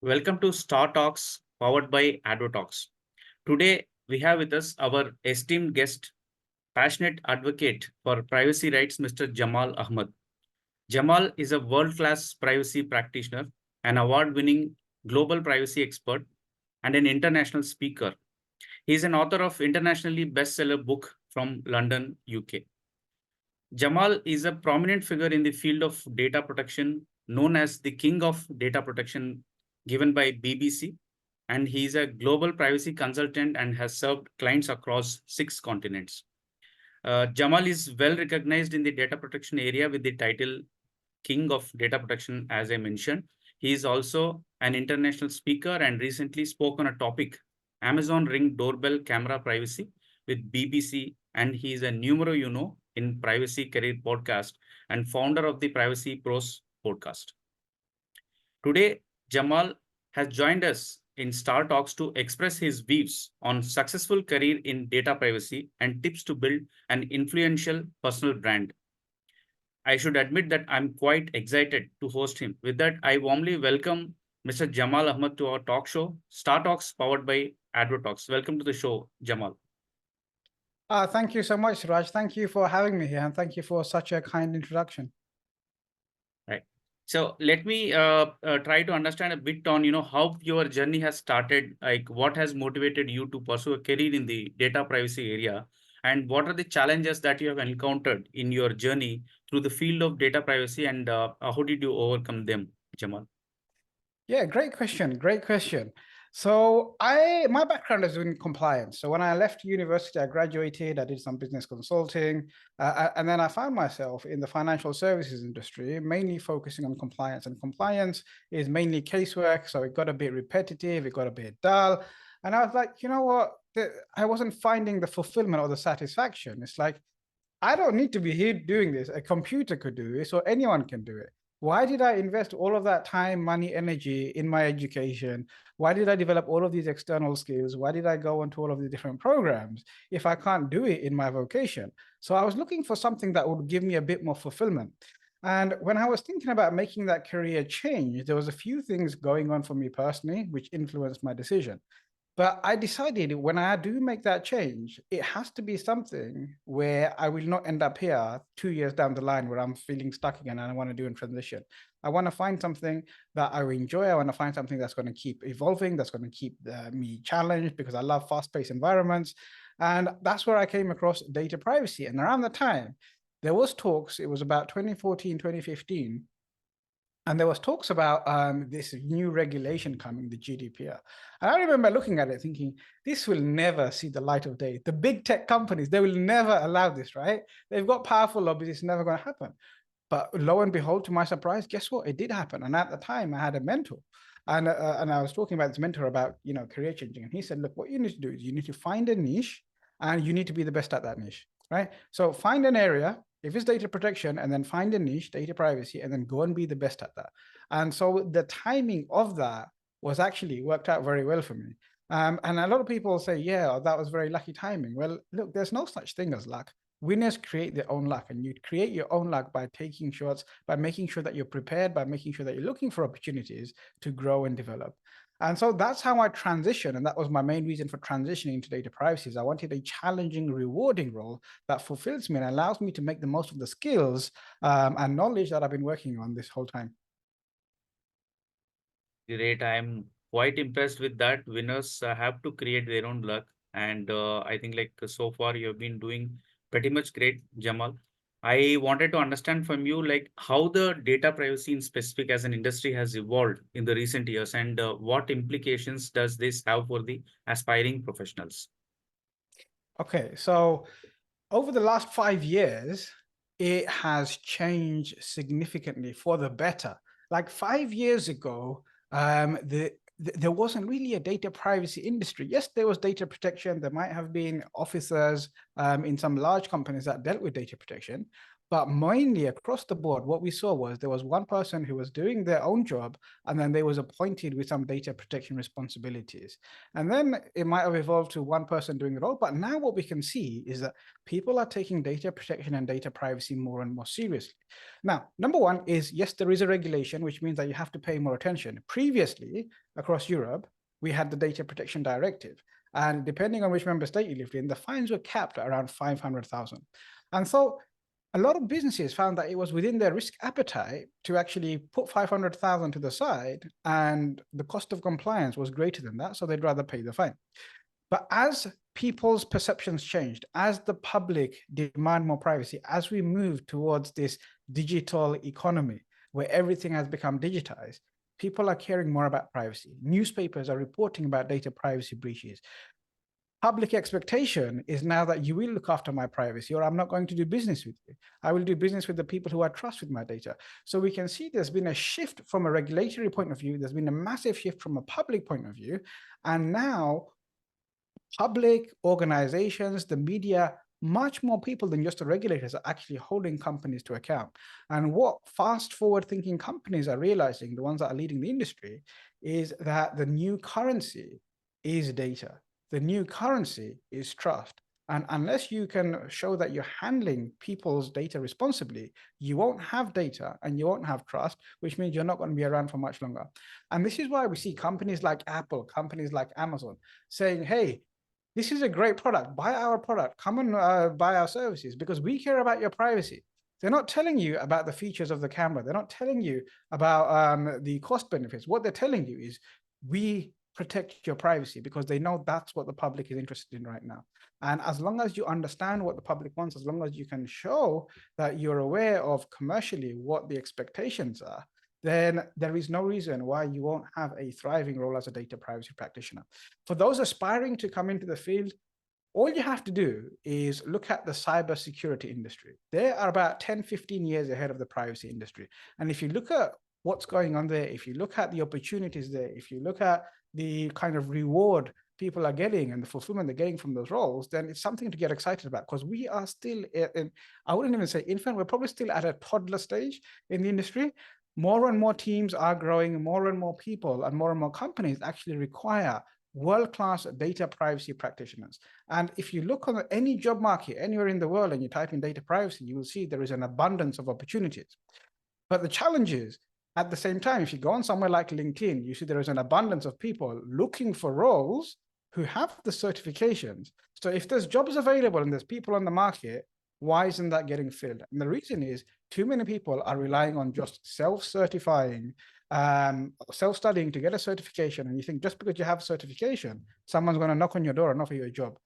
Welcome to StarTalks powered by Advotalks. Today, we have with us our esteemed guest, passionate advocate for privacy rights, Mr. Jamal Ahmed. Jamal is a world-class privacy practitioner, an award-winning global privacy expert, and an international speaker. He is an author of internationally bestseller book from London, UK. Jamal is a prominent figure in the field of data protection, known as the King of Data Protection, given by BBC. And he is a global privacy consultant and has served clients across 6 continents. Jamal is well recognized in the data protection area with the title King of Data Protection, as I mentioned. He is also an international speaker and recently spoke on a topic, Amazon Ring Doorbell Camera Privacy with BBC. And he is a numero uno in Privacy Career Podcast and founder of the Privacy Pros podcast. Today, Jamal has joined us in Star Talks to express his views on successful career in data privacy and tips to build an influential personal brand. I should admit that I'm quite excited to host him. With that, I warmly welcome Mr. Jamal Ahmed to our talk show, Star Talks, powered by Advotalks. Welcome to the show, Jamal. Thank you so much, Raj. Thank you for having me here, and thank you for such a kind introduction. Right. So let me try to understand a bit on how your journey has started. Like, what has motivated you to pursue a career in the data privacy area, and what are the challenges that you have encountered in your journey through the field of data privacy, and how did you overcome them, Jamal? Yeah, great question. Great question. So my background is in compliance. So when I left university, I graduated, I did some business consulting, and then I found myself in the financial services industry, mainly focusing on compliance. And compliance is mainly casework. So it got a bit repetitive, it got a bit dull. And I was like, you know what? I wasn't finding the fulfillment or the satisfaction. It's like, I don't need to be here doing this. A computer could do this, or anyone can do it. Why did I invest all of that time, money, energy in my education? Why did I develop all of these external skills? Why did I go into all of these different programs if I can't do it in my vocation? So I was looking for something that would give me a bit more fulfillment. And when I was thinking about making that career change, there was a few things going on for me personally, which influenced my decision. But I decided when I do make that change, it has to be something where I will not end up here 2 years down the line where I'm feeling stuck again and I want to do a transition. I want to find something that I enjoy. I want to find something that's going to keep evolving, that's going to keep me challenged because I love fast-paced environments. And that's where I came across data privacy. And around the time, there was talks, it was about 2014, 2015, and there was talks about this new regulation coming, the GDPR. And I remember looking at it thinking, this will never see the light of day. The big tech companies, they will never allow this, right? They've got powerful lobbies, it's never going to happen. But lo and behold, to my surprise, guess what? It did happen. And at the time, I had a mentor. And I was talking about this mentor about, career changing. And he said, look, what you need to do is you need to find a niche and you need to be the best at that niche, right? So find an area, if it's data protection, and then find a niche, data privacy, and then go and be the best at that. And so the timing of that was actually worked out very well for me. And a lot of people say, yeah, that was very lucky timing. Well, look, there's no such thing as luck. Winners create their own luck, and you create your own luck by taking shots, by making sure that you're prepared, by making sure that you're looking for opportunities to grow and develop. And so that's how I transitioned. And that was my main reason for transitioning into data privacy is I wanted a challenging, rewarding role that fulfills me and allows me to make the most of the skills and knowledge that I've been working on this whole time. Great. I'm quite impressed with that. Winners have to create their own luck. And I think like so far you've been doing pretty much great, Jamal. I wanted to understand from you like how the data privacy in specific as an industry has evolved in the recent years and what implications does this have for the aspiring professionals? Okay, so over the last 5 years, it has changed significantly for the better. Like 5 years ago, there wasn't really a data privacy industry. Yes, there was data protection. There might have been officers in some large companies that dealt with data protection. But mainly across the board, what we saw was there was one person who was doing their own job, and then they was appointed with some data protection responsibilities. And then it might have evolved to one person doing it all. But now what we can see is that people are taking data protection and data privacy more and more seriously. Now, number one is, yes, there is a regulation, which means that you have to pay more attention. Previously, across Europe, we had the Data Protection Directive. And depending on which member state you lived in, the fines were capped at around 500,000. And so a lot of businesses found that it was within their risk appetite to actually put 500,000 to the side, and the cost of compliance was greater than that, so they'd rather pay the fine. But as people's perceptions changed, as the public demand more privacy, as we move towards this digital economy where everything has become digitized, people are caring more about privacy. Newspapers are reporting about data privacy breaches. Public expectation is now that you will look after my privacy, or I'm not going to do business with you. I will do business with the people who I trust with my data. So we can see there's been a shift from a regulatory point of view. There's been a massive shift from a public point of view. And now public organizations, the media, much more people than just the regulators are actually holding companies to account. And what fast forward thinking companies are realizing, the ones that are leading the industry, is that the new currency is data. The new currency is trust. And unless you can show that you're handling people's data responsibly, you won't have data and you won't have trust, which means you're not going to be around for much longer. And this is why we see companies like Apple, companies like Amazon saying, hey, this is a great product. Buy our product. Come and buy our services because we care about your privacy. They're not telling you about the features of the camera. They're not telling you about the cost benefits. What they're telling you is we protect your privacy because they know that's what the public is interested in right now. And as long as you understand what the public wants, as long as you can show that you're aware of commercially what the expectations are, then there is no reason why you won't have a thriving role as a data privacy practitioner. For those aspiring to come into the field, all you have to do is look at the cybersecurity industry. They are about 10, 15 years ahead of the privacy industry. And if you look at what's going on there, if you look at the opportunities there, if you look at the kind of reward people are getting and the fulfillment they're getting from those roles, then it's something to get excited about because we are still in, I wouldn't even say infant, we're probably still at a toddler stage in the industry. More and more teams are growing, more and more people and more companies actually require world-class data privacy practitioners. And if you look on any job market anywhere in the world and you type in data privacy, you will see there is an abundance of opportunities. But the challenge is, at the same time, if you go on somewhere like LinkedIn, you see there is an abundance of people looking for roles who have the certifications. So if there's jobs available and there's people on the market, why isn't that getting filled? And the reason is too many people are relying on just self-certifying, self-studying to get a certification. And you think just because you have a certification, someone's going to knock on your door and offer you a job.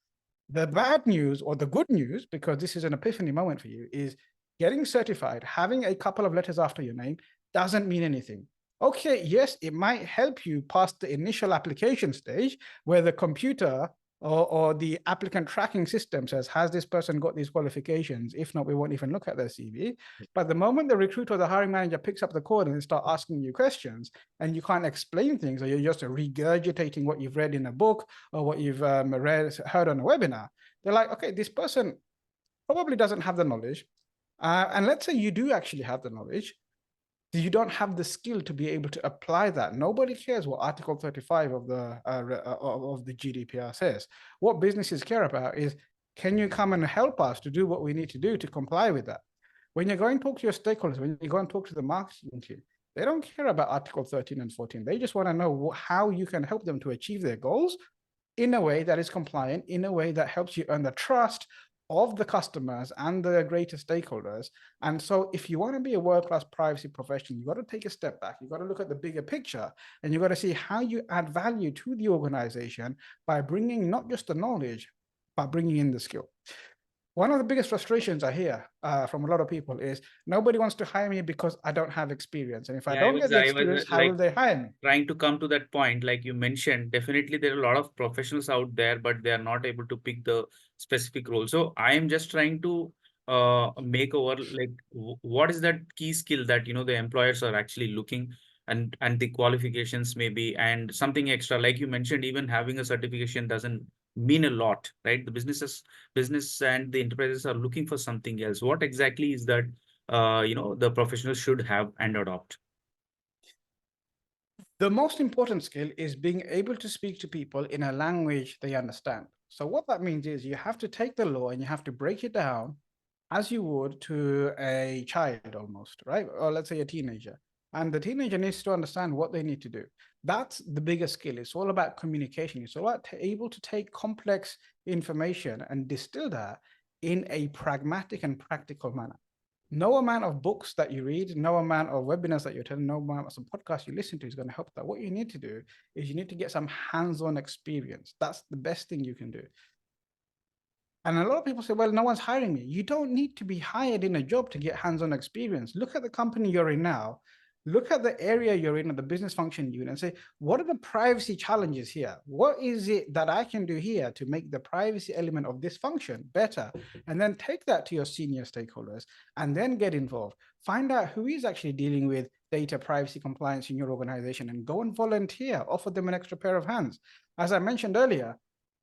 The bad news or the good news, because this is an epiphany moment for you, is getting certified, having a couple of letters after your name doesn't mean anything. Okay, yes, it might help you past the initial application stage where the computer or the applicant tracking system says, has this person got these qualifications? If not, we won't even look at their CV. But the moment the recruiter or the hiring manager picks up the code and they start asking you questions and you can't explain things, or you're just regurgitating what you've read in a book or what you've heard on a webinar, they're like, okay, this person probably doesn't have the knowledge. And let's say you do actually have the knowledge, you don't have the skill to be able to apply that. Nobody cares what Article 35 of the GDPR says. What businesses care about is, can you come and help us to do what we need to do to comply with that? When you're going to talk to your stakeholders, when you go and talk to the marketing team, they don't care about Article 13 and 14. They just want to know how you can help them to achieve their goals in a way that is compliant, in a way that helps you earn the trust of the customers and the greater stakeholders. And so if you want to be a world-class privacy professional, you've got to take a step back. You've got to look at the bigger picture and you've got to see how you add value to the organization by bringing not just the knowledge, but bringing in the skill. One of the biggest frustrations I hear from a lot of people is nobody wants to hire me because I don't have experience. And if I don't get the experience, how will they hire me? Trying to come to that point, like you mentioned, definitely there are a lot of professionals out there, but they are not able to pick the specific role. So I am just trying to make over like what is that key skill that the employers are actually looking, and the qualifications maybe, and something extra like you mentioned, even having a certification doesn't mean a lot, right? The business and the enterprises are looking for something else. What exactly is that, the professionals should have and adopt? The most important skill is being able to speak to people in a language they understand. So what that means is you have to take the law and you have to break it down as you would to a child almost, right? Or let's say a teenager. And the teenager needs to understand what they need to do. That's the biggest skill. It's all about communication. It's all about able to take complex information and distill that in a pragmatic and practical manner. No amount of books that you read, no amount of webinars that you attend, no amount of some podcasts you listen to is going to help that. What you need to do is you need to get some hands-on experience. That's the best thing you can do. And a lot of people say, well, no one's hiring me. You don't need to be hired in a job to get hands-on experience. Look at the company you're in now. Look at the area you're in, or the business function you're in, and say, what are the privacy challenges here? What is it that I can do here to make the privacy element of this function better? And then take that to your senior stakeholders and then get involved. Find out who is actually dealing with data privacy compliance in your organization and go and volunteer, offer them an extra pair of hands. As I mentioned earlier,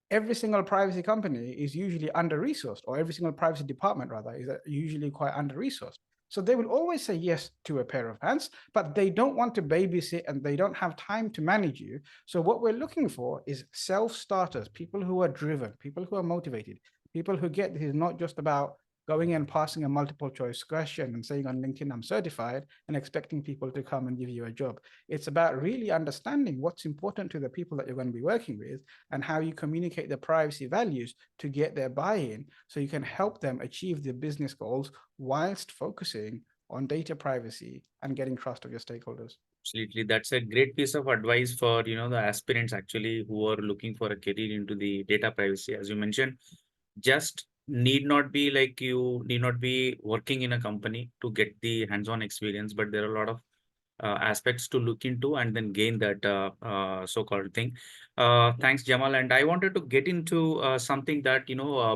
every single privacy company is usually under-resourced, or every single privacy department rather is usually quite under-resourced. So they will always say yes to a pair of hands, but they don't want to babysit and they don't have time to manage you. So what we're looking for is self-starters, people who are driven, people who are motivated, people who get this is not just about going and passing a multiple choice question and saying on LinkedIn, I'm certified, and expecting people to come and give you a job. It's about really understanding what's important to the people that you're going to be working with and how you communicate the privacy values to get their buy-in so you can help them achieve the business goals whilst focusing on data privacy and getting trust of your stakeholders. Absolutely. That's a great piece of advice for, the aspirants actually who are looking for a career into the data privacy. As you mentioned, just you need not be working in a company to get the hands-on experience, but there are a lot of aspects to look into and then gain that so-called thing. Thanks, Jamal. And I wanted to get into something that,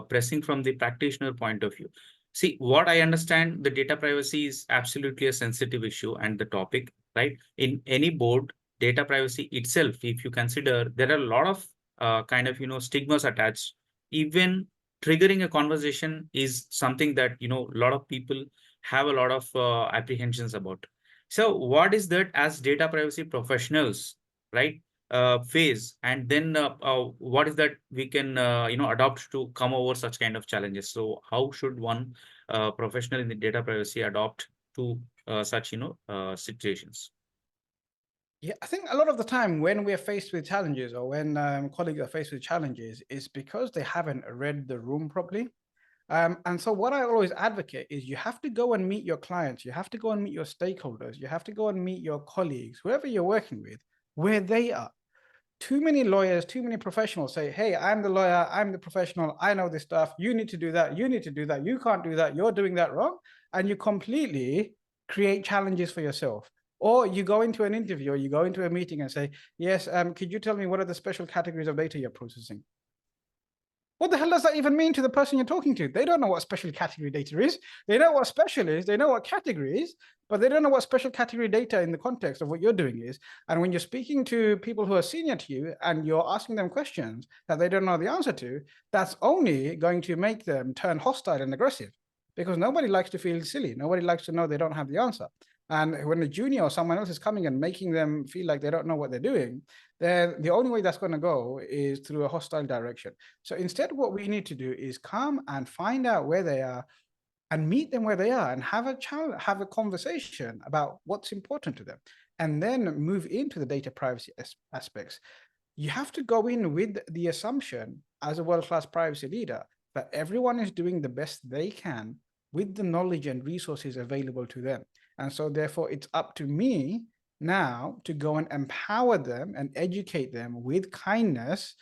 pressing from the practitioner point of view. See, what I understand, the data privacy is absolutely a sensitive issue and the topic, right? In any board, data privacy itself, if you consider, there are a lot of kind of, stigmas attached. Even triggering a conversation is something that, a lot of people have a lot of apprehensions about. So what is that as data privacy professionals, right? Phase, and then what is that we can adopt to come over such kind of challenges. So how should one professional in the data privacy adopt to such situations? Yeah, I think a lot of the time when we're faced with challenges or when colleagues are faced with challenges, is because they haven't read the room properly. And so what I always advocate is you have to go and meet your clients, you have to go and meet your stakeholders, you have to go and meet your colleagues, whoever you're working with, where they are. Too many lawyers, too many professionals say, hey, I'm the lawyer, I'm the professional, I know this stuff, you need to do that, you need to do that, you can't do that, you're doing that wrong. And you completely create challenges for yourself. Or you go into an interview or you go into a meeting and say, yes, could you tell me what are the special categories of data you're processing? What the hell does that even mean to the person you're talking to? They don't know what special category data is. They know what special is, they know what category is, but they don't know what special category data in the context of what you're doing is. And when you're speaking to people who are senior to you and you're asking them questions that they don't know the answer to, that's only going to make them turn hostile and aggressive, because nobody likes to feel silly. Nobody likes to know they don't have the answer. And when a junior or someone else is coming and making them feel like they don't know what they're doing, then the only way that's going to go is through a hostile direction. So instead, what we need to do is come and find out where they are and meet them where they are and have a challenge, have a conversation about what's important to them, and then move into the data privacy aspects. You have to go in with the assumption as a world-class privacy leader that everyone is doing the best they can with the knowledge and resources available to them. And so therefore it's up to me now to go and empower them and educate them with kindness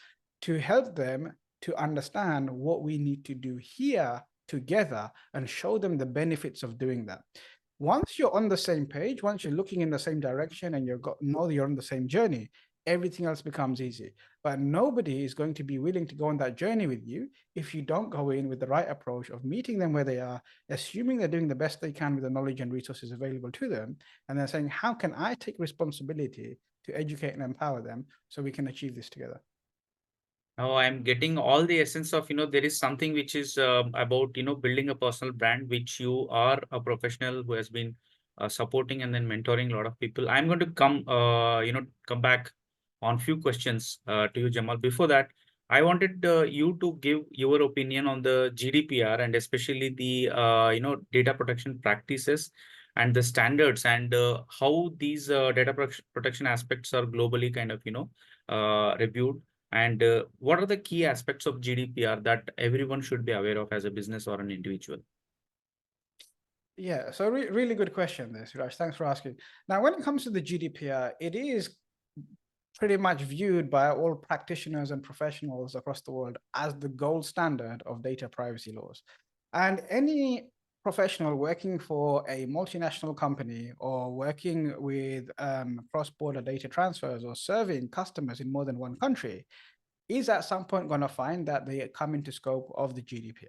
to help them to understand what we need to do here together and show them the benefits of doing that. Once you're on the same page, once you're looking in the same direction and know you're on the same journey, everything else becomes easy. But nobody is going to be willing to go on that journey with you if you don't go in with the right approach of meeting them where they are, assuming they're doing the best they can with the knowledge and resources available to them, and then saying, how can I take responsibility to educate and empower them so we can achieve this together? Now I'm getting all the essence of, there is something which is about, building a personal brand, which you are a professional who has been supporting and then mentoring a lot of people. I'm going to come back on few questions to you, Jamal. Before that, I wanted you to give your opinion on the GDPR and especially the, data protection practices and the standards and how these protection aspects are globally kind of, reviewed and what are the key aspects of GDPR that everyone should be aware of as a business or an individual? Yeah, so really good question there, Siraj. Thanks for asking. Now, when it comes to the GDPR, it is pretty much viewed by all practitioners and professionals across the world as the gold standard of data privacy laws. And any professional working for a multinational company or working with cross-border data transfers or serving customers in more than one country is at some point going to find that they come into scope of the GDPR.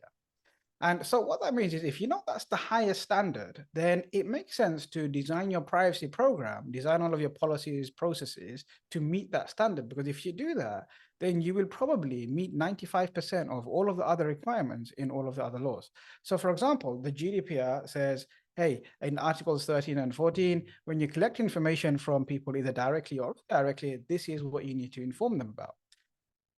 And so what that means is if you know that's the highest standard, then it makes sense to design your privacy program, design all of your policies, processes to meet that standard. Because if you do that, then you will probably meet 95% of all of the other requirements in all of the other laws. So for example, the GDPR says, hey, in Articles 13 and 14, when you collect information from people either directly or indirectly, this is what you need to inform them about.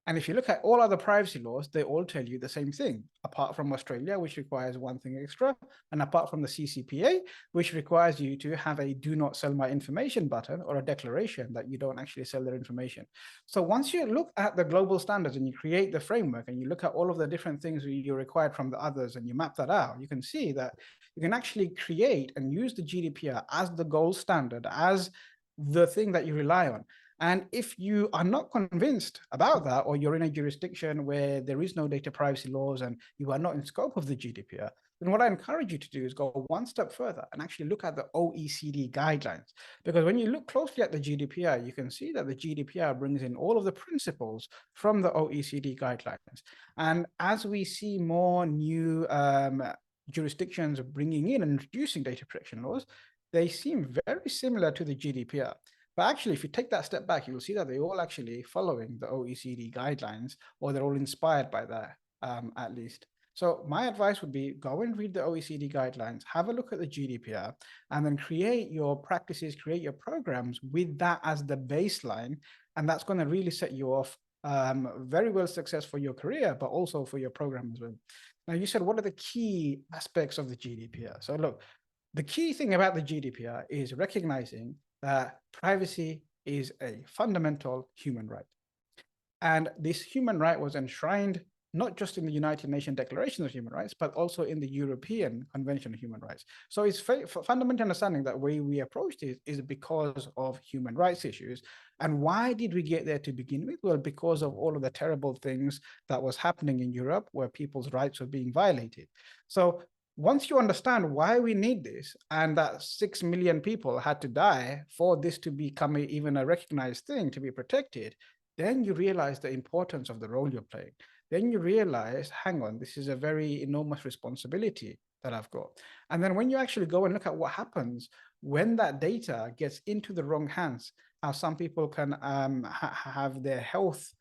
And if you look at all other privacy laws, they all tell you the same thing, apart from Australia, which requires one thing extra, and apart from the CCPA, which requires you to have a do not sell my information button or a declaration that you don't actually sell their information. So once you look at the global standards and you create the framework and you look at all of the different things you're required from the others and you map that out, you can see that you can actually create and use the GDPR as the gold standard, as the thing that you rely on. And if you are not convinced about that, or you're in a jurisdiction where there is no data privacy laws and you are not in scope of the GDPR, then what I encourage you to do is go one step further and actually look at the OECD guidelines. Because when you look closely at the GDPR, you can see that the GDPR brings in all of the principles from the OECD guidelines. And as we see more new jurisdictions bringing in and introducing data protection laws, they seem very similar to the GDPR. But actually, if you take that step back, you'll see that they're all actually following the OECD guidelines, or they're all inspired by that, at least. So my advice would be go and read the OECD guidelines, have a look at the GDPR, and then create your practices, create your programs with that as the baseline. And that's going to really set you off very well success for your career, but also for your program as well. Now, you said, what are the key aspects of the GDPR? So look, the key thing about the GDPR is recognizing that privacy is a fundamental human right. And this human right was enshrined not just in the United Nations Declaration of Human Rights, but also in the European Convention of Human Rights. So it's fundamental understanding that way we approach this is because of human rights issues. And why did we get there to begin with? Well, because of all of the terrible things that was happening in Europe where people's rights were being violated. So once you understand why we need this and that 6 million people had to die for this to become even a recognized thing to be protected, then you realize the importance of the role you're playing. Then you realize, hang on, this is a very enormous responsibility that I've got. And then when you actually go and look at what happens when that data gets into the wrong hands, how some people can have their health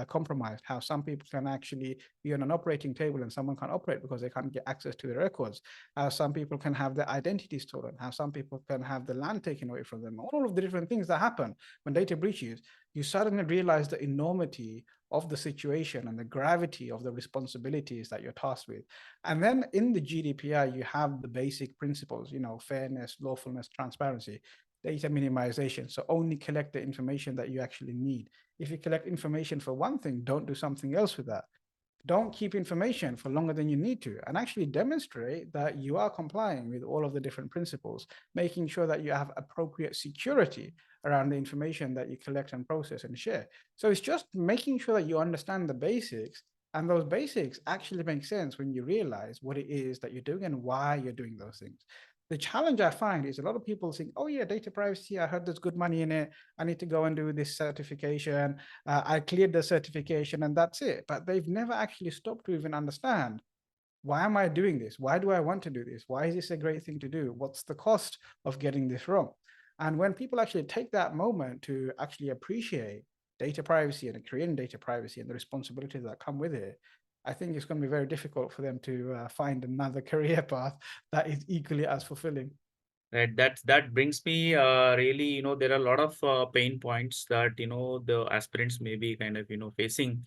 compromised, how some people can actually be on an operating table and someone can't operate because they can't get access to the records, how some people can have their identity stolen, how some people can have the land taken away from them, all of the different things that happen when data breaches, you suddenly realize the enormity of the situation and the gravity of the responsibilities that you're tasked with. And then in the GDPR, you have the basic principles, fairness, lawfulness, transparency, data minimization. So only collect the information that you actually need. If you collect information for one thing, don't do something else with that. Don't keep information for longer than you need to, and actually demonstrate that you are complying with all of the different principles, making sure that you have appropriate security around the information that you collect and process and share. So it's just making sure that you understand the basics, and those basics actually make sense when you realize what it is that you're doing and why you're doing those things. The challenge I find is a lot of people think, oh yeah, data privacy, I heard there's good money in it. I need to go and do this certification. I cleared the certification and that's it. But they've never actually stopped to even understand, why am I doing this? Why do I want to do this? Why is this a great thing to do? What's the cost of getting this wrong? And when people actually take that moment to actually appreciate data privacy and creating data privacy and the responsibilities that come with it, I think it's going to be very difficult for them to find another career path that is equally as fulfilling. Right, that brings me really, there are a lot of pain points that the aspirants may be kind of facing.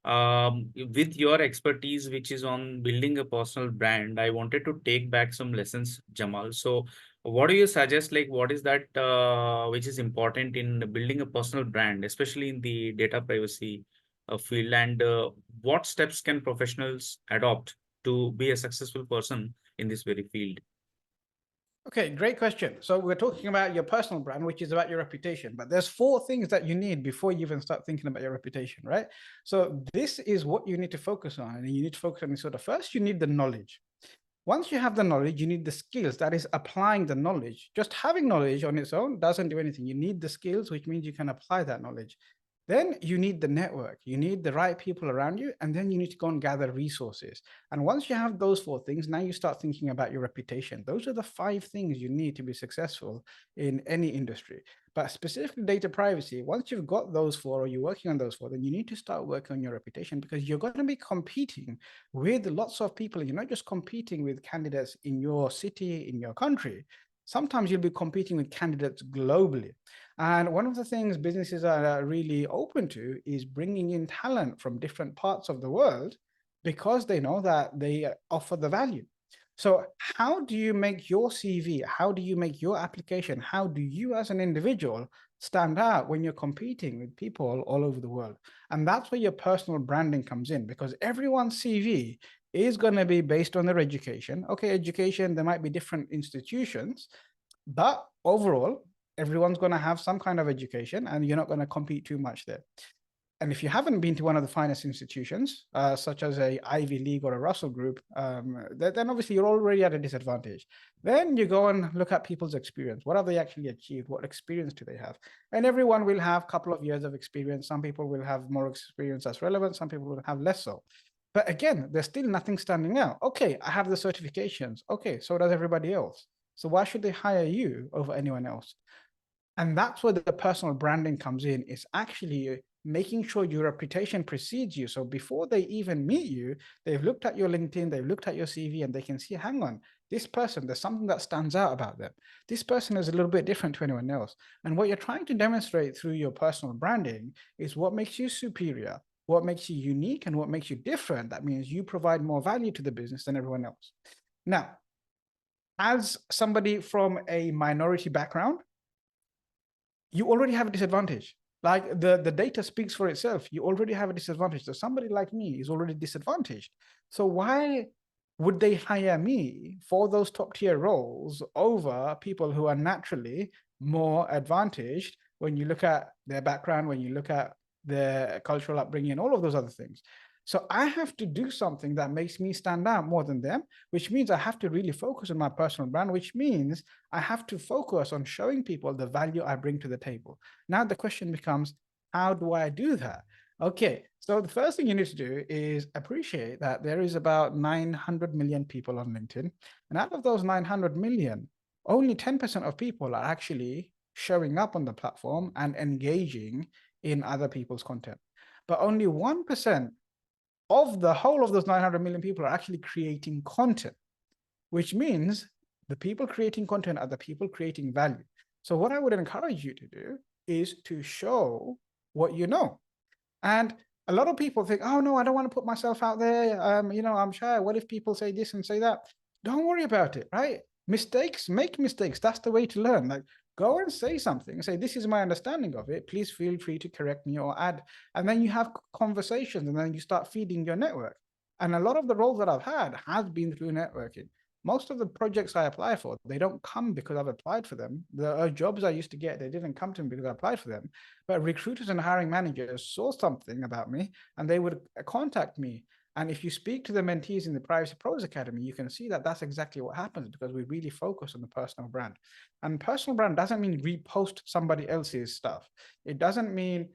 With your expertise, which is on building a personal brand, I wanted to take back some lessons, Jamal. So, what do you suggest? Like, what is that which is important in building a personal brand, especially in the data privacy field, and what steps can professionals adopt to be a successful person in this very field? Okay, great question. So we're talking about your personal brand, which is about your reputation, but there's four things that you need before you even start thinking about your reputation, right? So this is what you need to focus on. And you need to focus on this sort of first, you need the knowledge. Once you have the knowledge, you need the skills, that is applying the knowledge. Just having knowledge on its own doesn't do anything. You need the skills, which means you can apply that knowledge. Then you need the network, you need the right people around you, and then you need to go and gather resources. And once you have those four things, now you start thinking about your reputation. Those are the five things you need to be successful in any industry. But specifically data privacy, once you've got those four or you're working on those four, then you need to start working on your reputation, because you're going to be competing with lots of people. You're not just competing with candidates in your city, in your country. Sometimes you'll be competing with candidates globally. And one of the things businesses are really open to is bringing in talent from different parts of the world, because they know that they offer the value. So how do you make your CV? How do you make your application? How do you as an individual stand out when you're competing with people all over the world? And that's where your personal branding comes in, because everyone's CV is going to be based on their education. Okay, education, there might be different institutions, but overall, everyone's going to have some kind of education and you're not going to compete too much there. And if you haven't been to one of the finest institutions, such as a Ivy League or a Russell Group, then obviously you're already at a disadvantage. Then you go and look at people's experience. What have they actually achieved? What experience do they have? And everyone will have a couple of years of experience. Some people will have more experience that's relevant. Some people will have less so. But again, there's still nothing standing out. Okay, I have the certifications. Okay, so does everybody else. So why should they hire you over anyone else? And that's where the personal branding comes in. It's actually making sure your reputation precedes you. So before they even meet you, they've looked at your LinkedIn, they've looked at your CV, and they can see, hang on, this person, there's something that stands out about them. This person is a little bit different to anyone else. And what you're trying to demonstrate through your personal branding is what makes you superior, what makes you unique, and what makes you different. That means you provide more value to the business than everyone else. Now, as somebody from a minority background, you already have a disadvantage. Like the data speaks for itself. You already have a disadvantage. So somebody like me is already disadvantaged. So why would they hire me for those top tier roles over people who are naturally more advantaged when you look at their background, when you look at their cultural upbringing, all of those other things? So I have to do something that makes me stand out more than them, which means I have to really focus on my personal brand, which means I have to focus on showing people the value I bring to the table. Now the question becomes, how do I do that? Okay, so the first thing you need to do is appreciate that there is about 900 million people on LinkedIn. And out of those 900 million, only 10% of people are actually showing up on the platform and engaging in other people's content. But only 1% of the whole of those 900 million people are actually creating content, which means the people creating content are the people creating value. So what I would encourage you to do is to show what you know. And a lot of people think, oh no, I don't want to put myself out there. I'm shy. What if people say this and say that? Don't worry about it, right? Mistakes, make mistakes. That's the way to learn. Like, go and say something, say, this is my understanding of it. Please feel free to correct me or add. And then you have conversations and then you start feeding your network. And a lot of the roles that I've had has been through networking. Most of the projects I apply for, they don't come because I've applied for them. The jobs I used to get, they didn't come to me because I applied for them. But recruiters and hiring managers saw something about me and they would contact me. And if you speak to the mentees in the Privacy Pros Academy, you can see that that's exactly what happens, because we really focus on the personal brand. And personal brand doesn't mean repost somebody else's stuff. It doesn't mean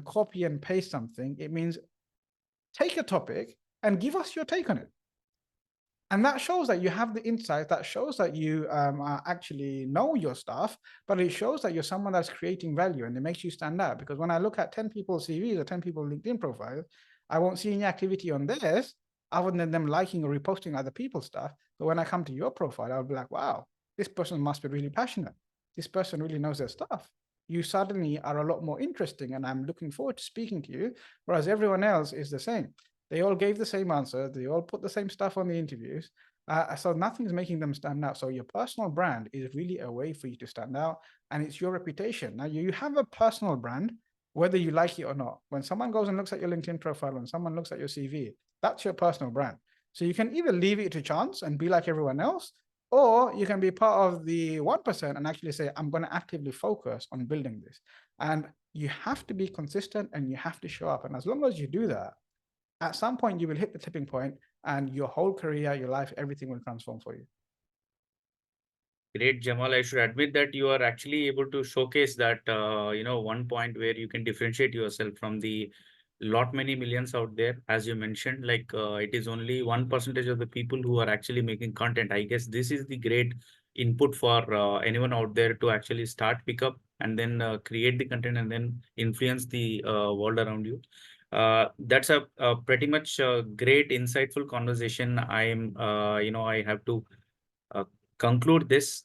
copy and paste something. It means take a topic and give us your take on it. And that shows that you have the insight, that shows that you actually know your stuff, but it shows that you're someone that's creating value and it makes you stand out. Because when I look at 10 people's CVs or 10 people's LinkedIn profiles, I won't see any activity on theirs other than them liking or reposting other people's stuff. But when I come to your profile, I'll be like, wow, this person must be really passionate. This person really knows their stuff. You suddenly are a lot more interesting, and I'm looking forward to speaking to you, whereas everyone else is the same. They all gave the same answer. They all put the same stuff on the interviews. So nothing's making them stand out. So your personal brand is really a way for you to stand out, and it's your reputation. Now you have a personal brand, whether you like it or not. When someone goes and looks at your LinkedIn profile, when someone looks at your CV, that's your personal brand. So you can either leave it to chance and be like everyone else, or you can be part of the 1% and actually say, I'm going to actively focus on building this. And you have to be consistent and you have to show up. And as long as you do that, at some point you will hit the tipping point and your whole career, your life, everything will transform for you. Great, Jamal. I should admit that you are actually able to showcase that, one point where you can differentiate yourself from the lot many millions out there. As you mentioned, like it is only 1% of the people who are actually making content. I guess this is the great input for anyone out there to actually start pick up and then create the content and then influence the world around you. That's a pretty much great, insightful conversation. I have to uh, conclude this.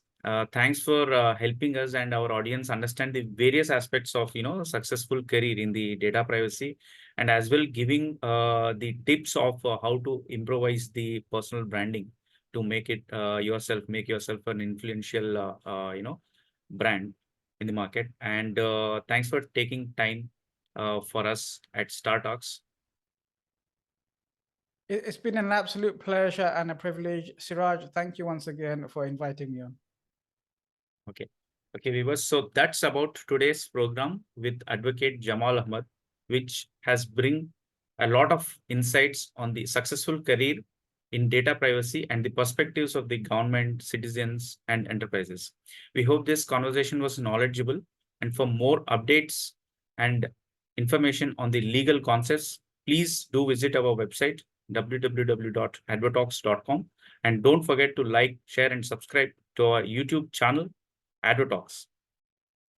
Thanks for helping us and our audience understand the various aspects of successful career in the data privacy, and as well giving the tips of how to improvise the personal branding to make it make yourself an influential brand in the market. And thanks for taking time for us at StarTalks. It's been an absolute pleasure and a privilege. Siraj, thank you once again for inviting me on. Okay. Okay, viewers. So that's about today's program with Advocate Jamal Ahmed, which has bring a lot of insights on the successful career in data privacy and the perspectives of the government, citizens, and enterprises. We hope this conversation was knowledgeable. And for more updates and information on the legal concepts, please do visit our website www.advotalks.com, and don't forget to like, share, and subscribe to our YouTube channel Advotalks.